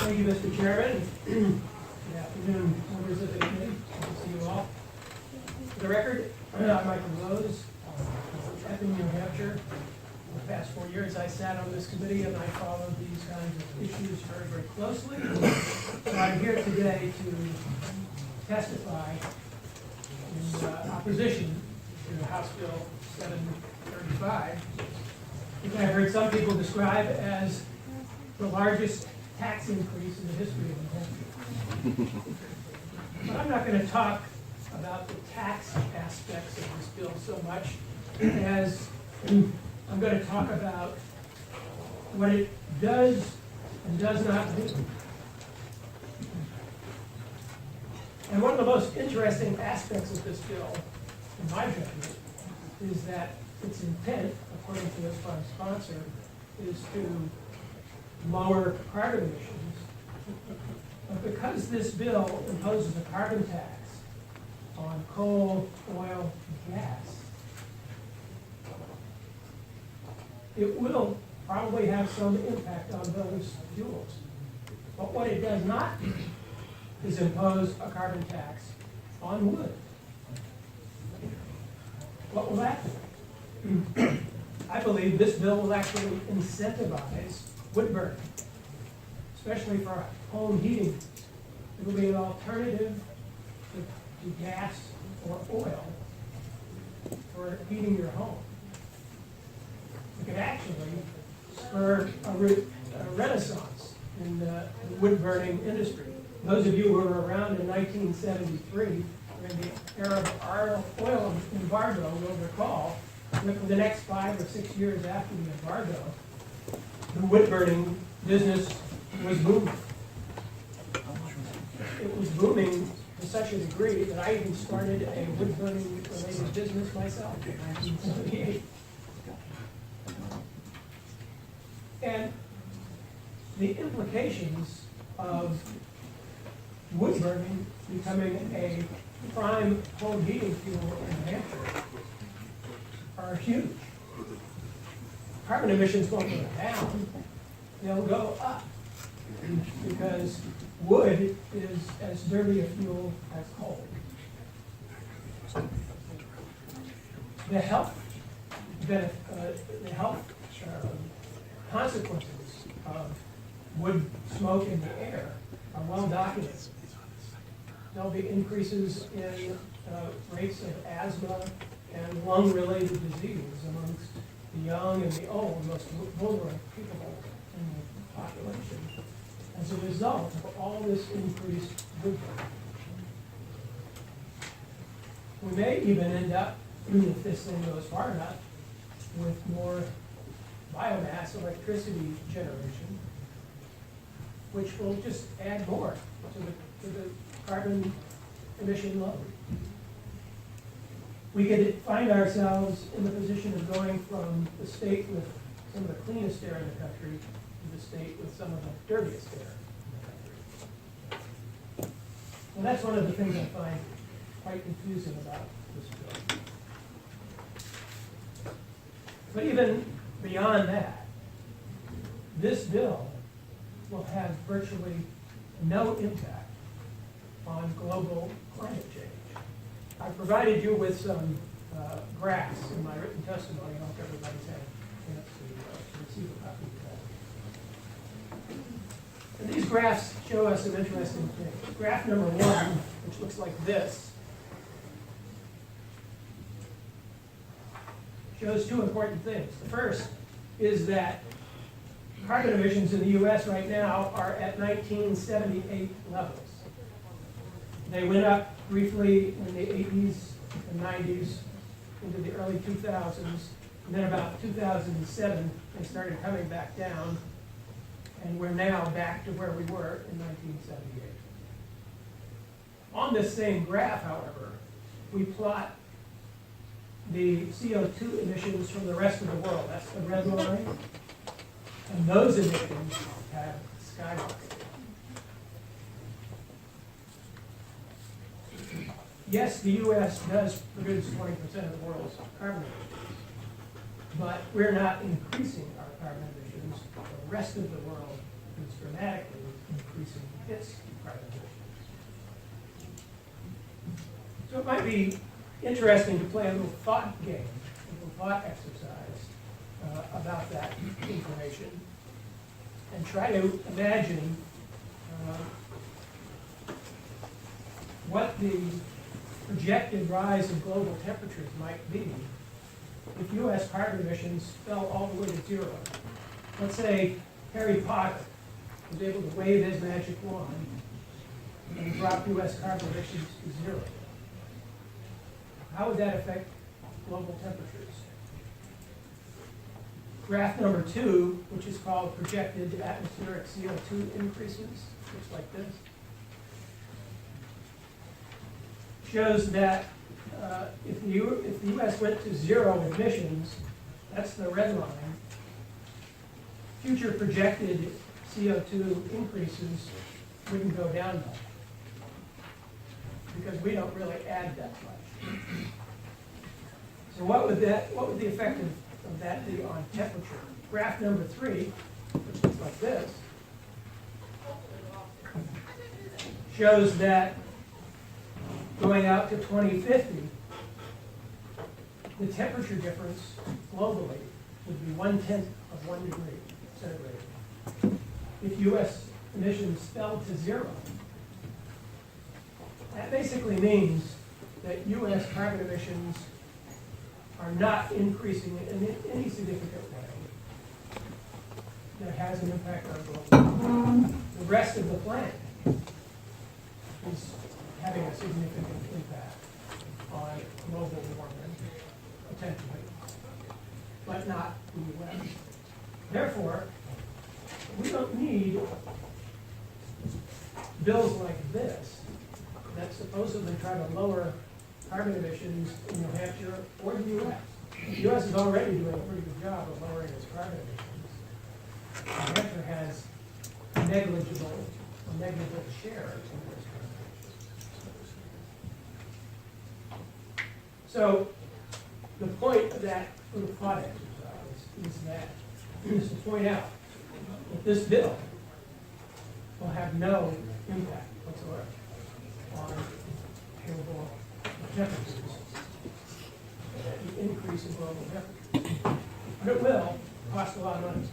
Thank you, Mr. Chairman. Good afternoon, members of the committee. Good to see you all. For the record, I'm Michael Vose, from Epping, New Hampshire. For the past 4 years, I sat on this committee and I followed these kinds of issues very, very closely. So I'm here today to testify in opposition to House Bill 735, which I've heard some people describe as the largest tax increase in the history of New Hampshire. But I'm not going to talk about the tax aspects of this bill so much as I'm going to talk about what it does and does not do. And one of the most interesting aspects of this bill, in my judgment, is that its intent, according to its prime sponsor, is to lower carbon emissions. But because this bill imposes a carbon tax on coal, oil, and gas, it will probably have some impact on those fuels. But what it does not do is impose a carbon tax on wood. What will that do? I believe this bill will actually incentivize wood burning, especially for home heating. It will be an alternative to gas or oil for heating your home. It could actually spur a renaissance in the wood burning industry. Those of you who were around in 1973, during the Arab oil embargo, will recall that for the next 5 or 6 years after the embargo, the wood burning business was booming. It was booming to such a degree that I even started a wood burning related business myself in 1978. And the implications of wood burning becoming a prime home heating fuel in New Hampshire are huge. Carbon emissions won't go down, they'll go up, because wood is as dirty a fuel as coal. The health consequences of wood smoke in the air are well documented. There'll be increases in rates of asthma and lung-related disease amongst the young and the old, most vulnerable people in the population, as a result of all this increased wood burning. We may even end up, if this thing goes far enough, with more biomass electricity generation, which will just add more to the carbon emission load. We could find ourselves in the position of going from the state with some of the cleanest air in the country to the state with some of the dirtiest air in the country. And that's one of the things I find quite confusing about this bill. But even beyond that, this bill will have virtually no impact on global climate change. I provided you with some graphs in my written testimony. I hope everybody's had a chance to receive a copy of that. And these graphs show us some interesting things. Graph number 1, which looks like this, shows 2 important things. The first is that carbon emissions in the U.S. right now are at 1978 levels. They went up briefly in the 80s and 90s into the early 2000s, and then about 2007 they started coming back down, and we're now back to where we were in 1978. On this same graph, however, we plot the CO2 emissions from the rest of the world. That's the red line. And those emissions have skyrocketed. Yes, the U.S. does produce 20% of the world's carbon emissions, but we're not increasing our carbon emissions. The rest of the world is dramatically increasing its carbon emissions. So it might be interesting to play a little thought game, a little thought exercise about that information, and try to imagine what the projected rise in global temperatures might be if U.S. carbon emissions fell all the way to zero. Let's say Harry Potter was able to wave his magic wand and drop U.S. carbon emissions to zero. How would that affect global temperatures? Graph number 2, which is called projected atmospheric CO2 increases, looks like this, shows that if the U.S. went to zero emissions, that's the red line, future projected CO2 increases wouldn't go down much, because we don't really add that much. So what would the effect of that be on temperature? Graph number 3, which looks like this, shows that going out to 2050, the temperature difference globally would be 1/10 of 1 degree centigrade. If U.S. emissions fell to zero, that basically means that U.S. carbon emissions are not increasing in any significant way that has an impact on global. The rest of the planet is having a significant impact on global warming, potentially, but not the U.S. Therefore, we don't need bills like this that supposedly try to lower carbon emissions in New Hampshire or the U.S. The U.S. is already doing a pretty good job of lowering its carbon emissions. New Hampshire has a negligible share in this carbon emissions. So the point of that little thought exercise is to point out that this bill will have no impact whatsoever on global temperatures, the increase in global temperatures. But it will cost a lot of money.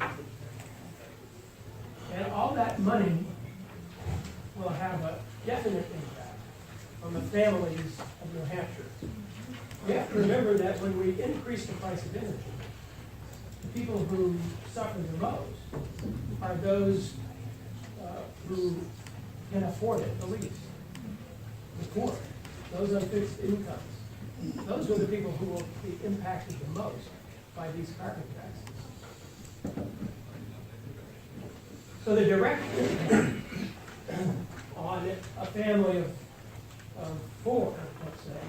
And all that money will have a definite impact on the families of New Hampshire. We have to remember that when we increase the price of energy, the people who suffer the most are those who can afford it the least. The poor, those on fixed incomes. Those are the people who will be impacted the most by these carbon taxes. So the direct impact on a family of 4, let's say,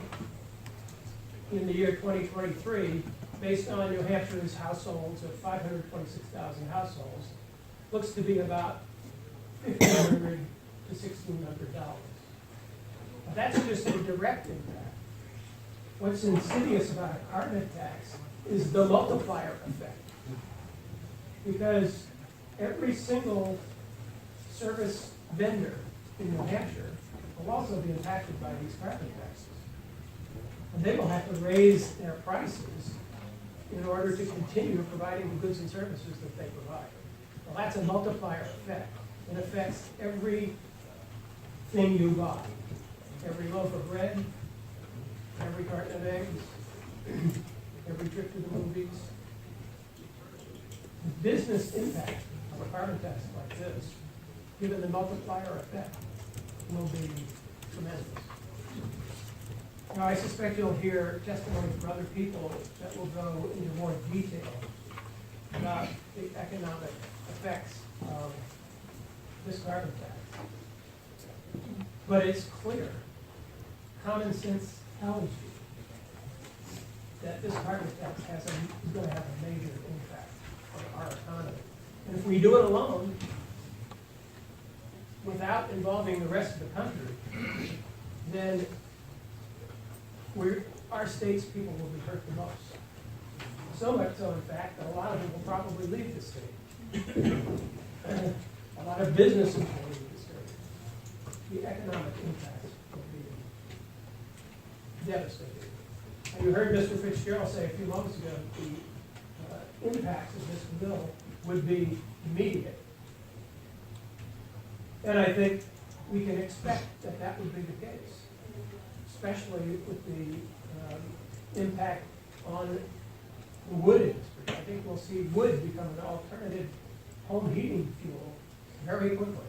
in the year 2023, based on New Hampshire's households of 526,000 households, looks to be about $1,500 to $1,600. Now, that's just a direct impact. What's insidious about a carbon tax is the multiplier effect. Because every single service vendor in New Hampshire will also be impacted by these carbon taxes. And they will have to raise their prices in order to continue providing the goods and services that they provide. Well, that's a multiplier effect. It affects everything you buy. Every loaf of bread, every carton of eggs, every trip to the movies. The business impact of a carbon tax like this, given the multiplier effect, will be tremendous. Now, I suspect you'll hear testimony from other people that will go into more detail about the economic effects of this carbon tax. But it's clear, common sense tells you that this carbon tax is going to have a major impact on our economy. And if we do it alone, without involving the rest of the country, then our state's people will be hurt the most. So much so, in fact, that a lot of them will probably leave the state. A lot of businesses will leave the state. the economic impacts will be devastating. And you heard Mr. Fitzgerald say a few moments ago that the impacts of this bill would be immediate. And I think we can expect that that would be the case, especially with the impact on the wood industry. I think we'll see wood become an alternative home heating fuel very quickly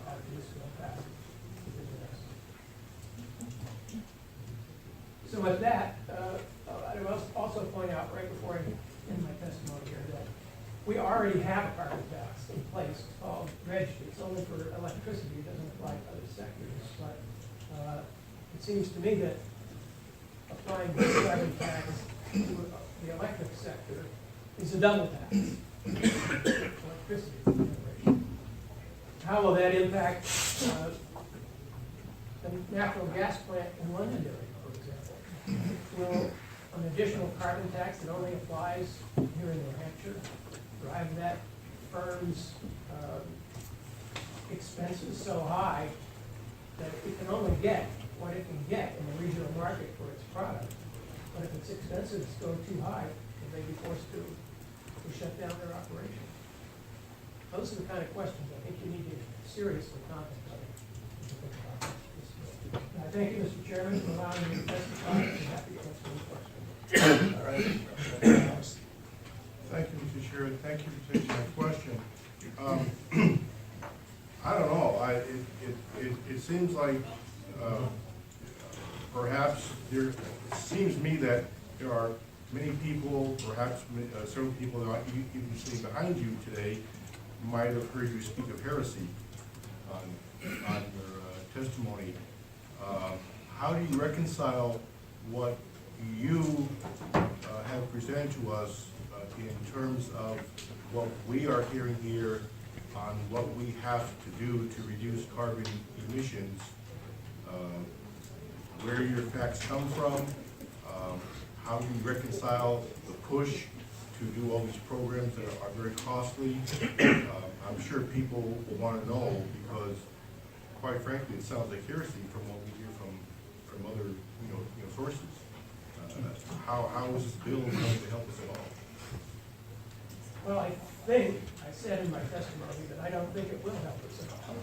after this bill passes. So with that, I will also point out right before I end my testimony here that we already have a carbon tax in place. It's called REG. It's only for electricity. It doesn't apply to other sectors. But it seems to me that applying this carbon tax to the electric sector is a double tax. Electricity generation. How will that impact the natural gas plant in Londonderry, for example? Will an additional carbon tax that only applies here in New Hampshire drive that firm's expenses so high that it can only get what it can get in the regional market for its product? But if its expenses go too high, they may be forced to shut down their operation. Those are the kind of questions I think you need to seriously contemplate. I thank you, Mr. Chairman, for allowing me to testify. I'm happy to answer any questions. All right. Thank you, Mr. Chairman. Thank you for taking my question. I don't know. It seems like perhaps it seems to me that there are many people, perhaps several people that even sitting behind you today might have heard you speak of heresy on your testimony. How do you reconcile what you have presented to us in terms of what we are hearing here on what we have to do to reduce carbon emissions, where your facts come from, how do you reconcile the push to do all these programs that are very costly? I'm sure people will want to know because, quite frankly, it sounds like heresy from what we hear from other sources. How is this bill going to help us at all? Well, I think I said in my testimony that I don't think it will help us at all.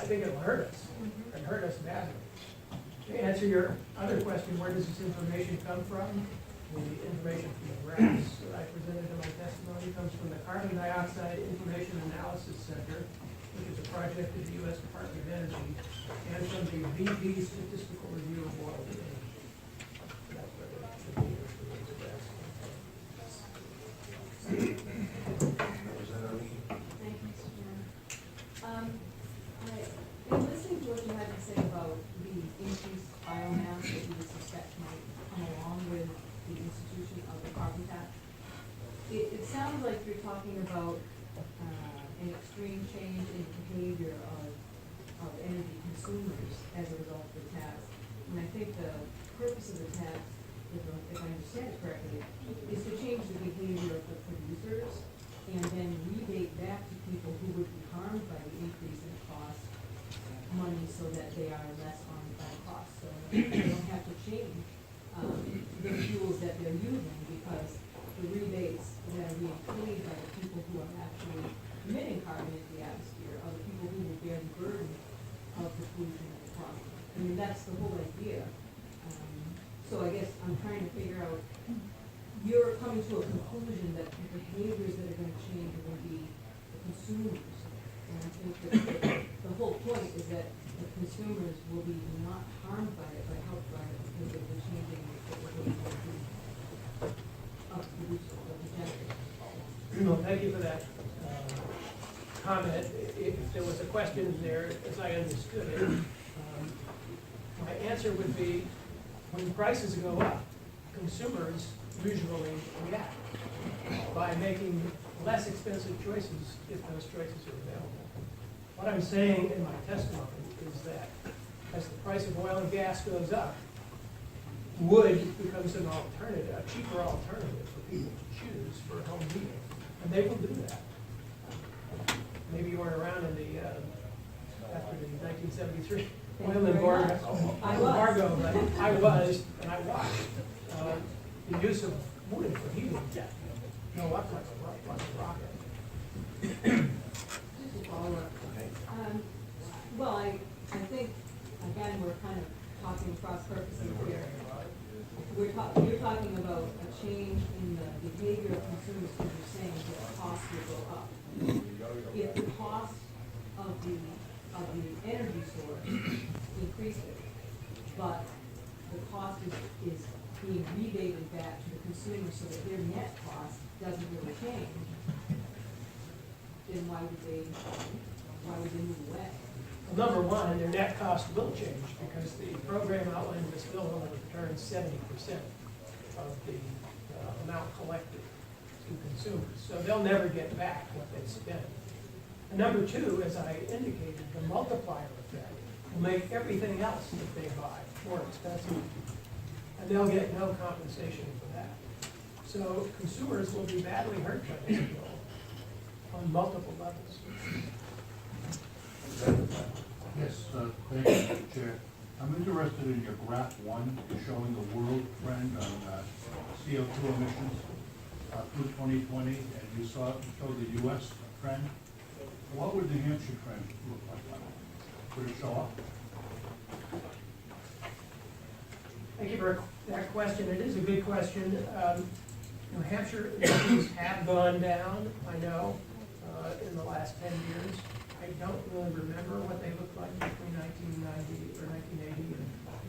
I think it'll hurt us, and hurt us badly. To answer your other question, where does this information come from? The information from the graphs that I presented in my testimony comes from the Carbon Dioxide Information Analysis Center, which is a project of the U.S. Department of Energy, and from the VP Statistical Review of World Energy. That's where the data for those graphs come from. Thank you, Mr. Chairman. In listening to what you had to say about the increased biomass that you suspect might come along with the institution of the carbon tax, it sounds like you're talking about an extreme change in behavior of energy consumers as a result of the tax. And I think the purpose of the tax, if I understand it correctly, is to change the behavior of the producers and then rebate back to people who would be harmed by the increase in cost money so that they are less harmed by cost. So they don't have to change the fuels that they're using because the rebates that are being paid by the people who are actually emitting carbon into the atmosphere are the people who will bear the burden of the pollution and the cost. I mean, that's the whole idea. So I guess I'm trying to figure out, you're coming to a conclusion that the behaviors that are going to change are going to be the consumers. And I think that the whole point is that the consumers will be not harmed by it, but helped by it because of the changing that we're going to do of the producers, of the generators. Well, thank you for that comment. If there was a question there, as I understood it, my answer would be when prices go up, consumers usually react by making less expensive choices if those choices are available. What I'm saying in my testimony is that as the price of oil and gas goes up, wood becomes an alternative, a cheaper alternative for people to choose for home heating, and they will do that. Maybe you weren't around in after the 1973 Thank oil you very embargo, much. I was. embargo, but I was, and I watched the use of wood for heating go up like a rocket. Just to follow up. Well, I think, again, we're kind of talking cross purposes here. You're talking about a change in the behavior of consumers, because you're saying that the cost will go up. If the cost of the energy source increases, but the cost is being rebated back to the consumer so that their net cost doesn't really change, then why would they move away? Well, number one, their net cost will change because the program outlined in this bill only returns 70% of the amount collected to consumers. So they'll never get back what they spent. And number two, as I indicated, the multiplier effect will make everything else that they buy more expensive. And they'll get no compensation for that. So consumers will be badly hurt by this bill on multiple levels. Yes, thank you, Chair. I'm interested in your graph one, showing the world trend on CO2 emissions through 2020, and you showed the US trend. What would the New Hampshire trend look like? Would it show up? Thank you for that question. It is a good question. New Hampshire emissions have gone down, I know, in the last 10 years. I don't really remember what they looked like between 1990 or 1980 and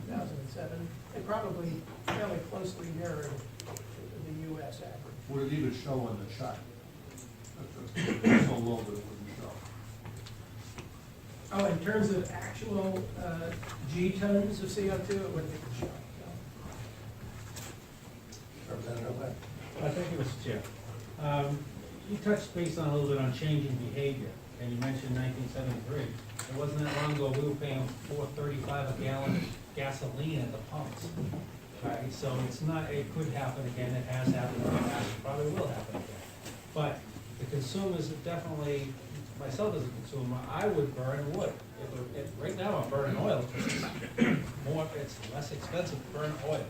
2007. They probably fairly closely mirrored the U.S. average. Would it even show on the chart? It's so low that it wouldn't show. Oh, in terms of actual G-tons of CO2, it wouldn't even show. Representative Webb. Thank you, Mr. Chair. You touched base on a little bit on changing behavior, and you mentioned 1973. It wasn't that long ago, we were paying $4.35 a gallon gasoline at the pumps. Right, so it's not, it could happen again, it has happened in the past, it probably will happen again. But the consumers definitely, myself as a consumer, I would burn wood. Right now I'm burning oil, it's less expensive to burn oil.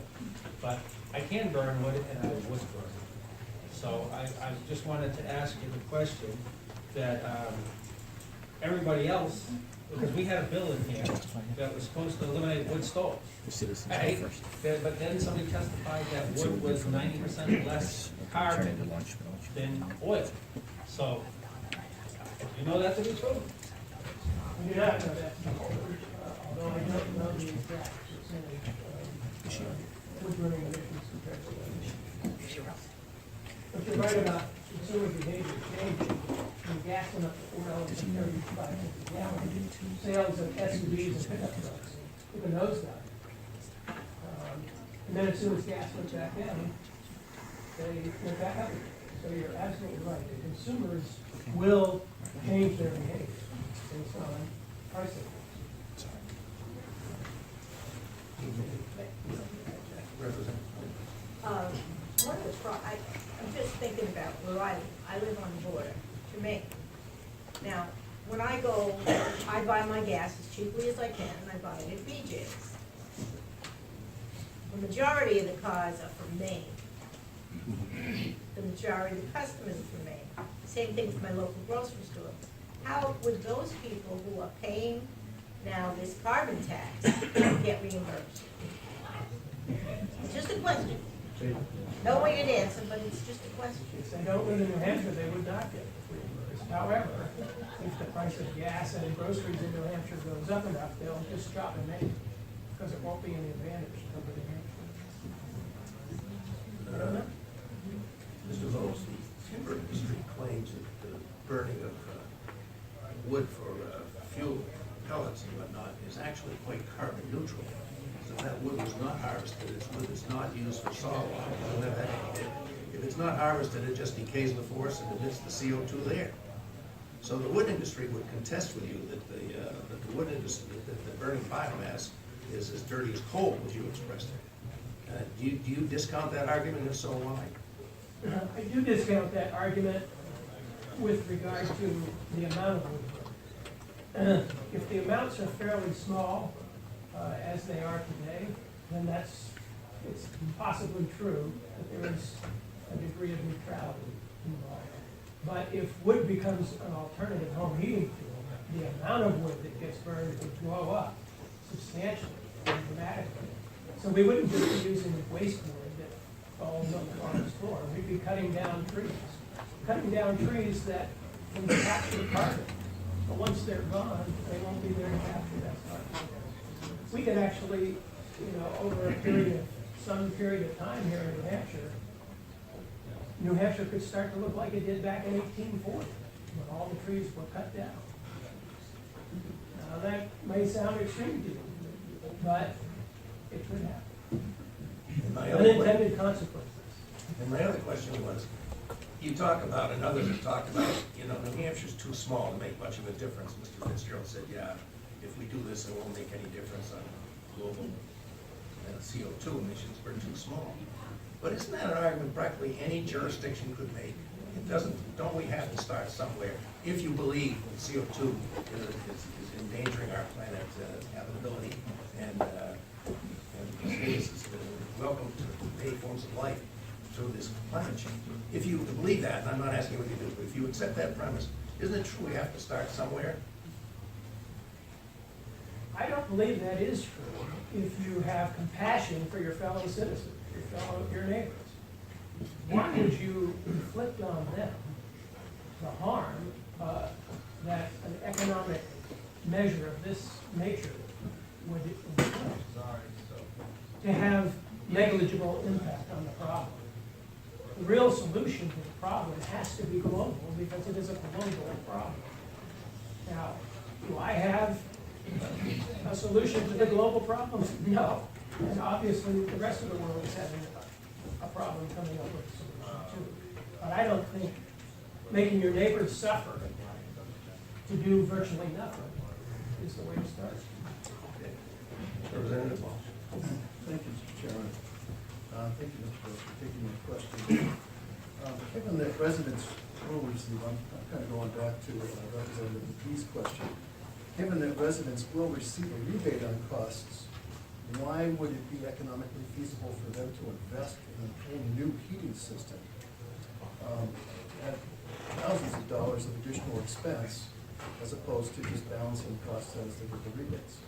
But I can burn wood and I would burn. So I just wanted to ask you the question that everybody else, because we had a bill in here that was supposed to eliminate wood stoves. Right? But then somebody testified that wood was 90% less carbon than oil. So, you know that to be true? I do not know that, although I don't know the exact percentage of wood burning emissions compared to oil. But you're right about consumer behavior changing. When gas went up to $4.35 a gallon, sales of SUVs and pickup trucks took a nosedive. And then as soon as gas went back down, they went back up again. So you're absolutely right. The consumers will change their behavior based on pricing. One of the I'm just thinking about where I live on the border, Jamaica. Now, when I go, I buy my gas as cheaply as I can, and I buy it at BJ's. The majority of the cars are from Maine. The majority of the customers are from Maine. Same thing with my local grocery store. How would those people who are paying now this carbon tax get reimbursed? It's just a question. No way to answer, but it's just a question. If they don't live in New Hampshire, they would not get reimbursed. However, if the price of gas and groceries in New Hampshire goes up enough, they'll just shop in Maine, because it won't be any advantage to come to New Hampshire. I don't know. Mr. Vose, the timber industry claims that the burning of wood for fuel pellets and whatnot is actually quite carbon neutral. So that wood was not harvested, it's not used for sawlog. If it's not harvested, it just decays in the forest and emits the CO2 there. So the wood industry would contest with you that the wood industry, that the burning biomass is as dirty as coal, as you expressed it. Do you discount that argument? If so, why? I do discount that argument with regard to the amount of wood burn. if the amounts are fairly small, as they are today, then it's possibly true that there is a degree of neutrality involved. But if wood becomes an alternative home heating fuel, the amount of wood that gets burned would blow up substantially and dramatically. So we wouldn't just be using waste wood that falls on the farm's floor. We'd be cutting down trees that can capture carbon. But once they're gone, they won't be there to capture that carbon. We could actually, over a some period of time here in New Hampshire could start to look like it did back in 1840, when all the trees were cut down. Now, that may sound extreme to you, but it could happen. And my other que- Unintended consequences. and my other question was, you talk about, and others have talked about, New Hampshire's too small to make much of a difference. Mr. Fitzgerald said, yeah, if we do this, it won't make any difference on global CO2 emissions, we're too small. But isn't that an argument practically any jurisdiction could make? It doesn't, don't we have to start somewhere? If you believe that CO2 is endangering our planet's habitability and spaces welcome to many forms of life through this climate change. If you believe that, and I'm not asking what you do, but if you accept that premise, isn't it true we have to start somewhere? I don't believe that is true if you have compassion for your fellow citizens, your neighbors. Why would you inflict on them the harm that an economic measure of this nature would inflict to have negligible impact on the problem? The real solution to the problem has to be global because it is a global problem. Now, do I have a solution to the global problem? No. And obviously, the rest of the world is having a problem coming up with a solution too. But I don't think making your neighbors suffer to do virtually nothing is the way to start. Okay. Representative Walsh. Thank you, Mr. Chairman. Thank you, Mr. Vose, for taking my question. Given that residents will receive, I'm kind of going back to Representative McGee's question. Given that residents will receive a rebate on costs, why would it be economically feasible for them to invest in a new heating system at thousands of dollars of additional expense as opposed to just balancing costs as they get the rebates?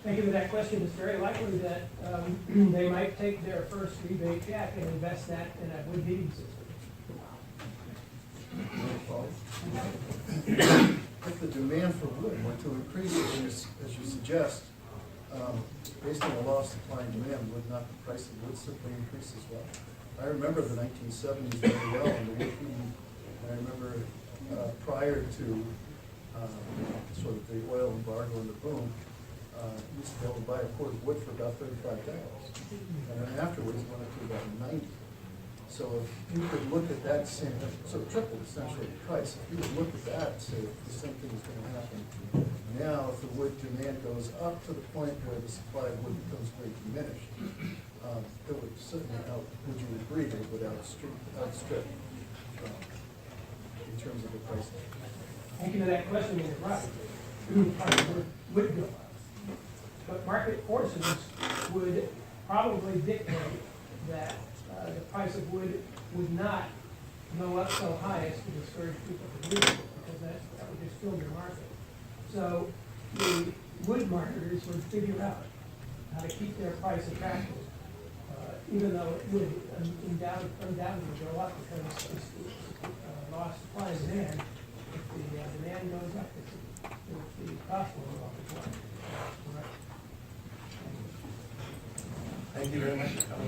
Thank you for that question. It's very likely that they might take their first rebate check and invest that in a wood heating system. If the demand for wood were to increase, as you suggest, based on the law of supply and demand, would not the price of wood simply increase as well? I remember the 1970s very well, and the wood heating, and I remember prior to sort of the oil embargo and the boom, you used to be able to buy a cord of wood for about $35. And then afterwards, it went up to about 90. So if you could look at that same, so it tripled essentially the price. If you would look at that and say the same thing is going to happen now, if the wood demand goes up to the point where the supply of wood becomes very diminished, it would certainly would you agree that it would outstrip in terms of the price? Thank you for that question, and you're right. Price of wood would go up. But market forces would probably dictate that the price of wood would not go up so high as to discourage people from using it, because that would just fill your market. So the wood marketers would figure out how to keep their price attractive, even though it would undoubtedly go up because it's law of supply and demand. If the demand goes up, the cost will go up as well. Thank you very much for coming.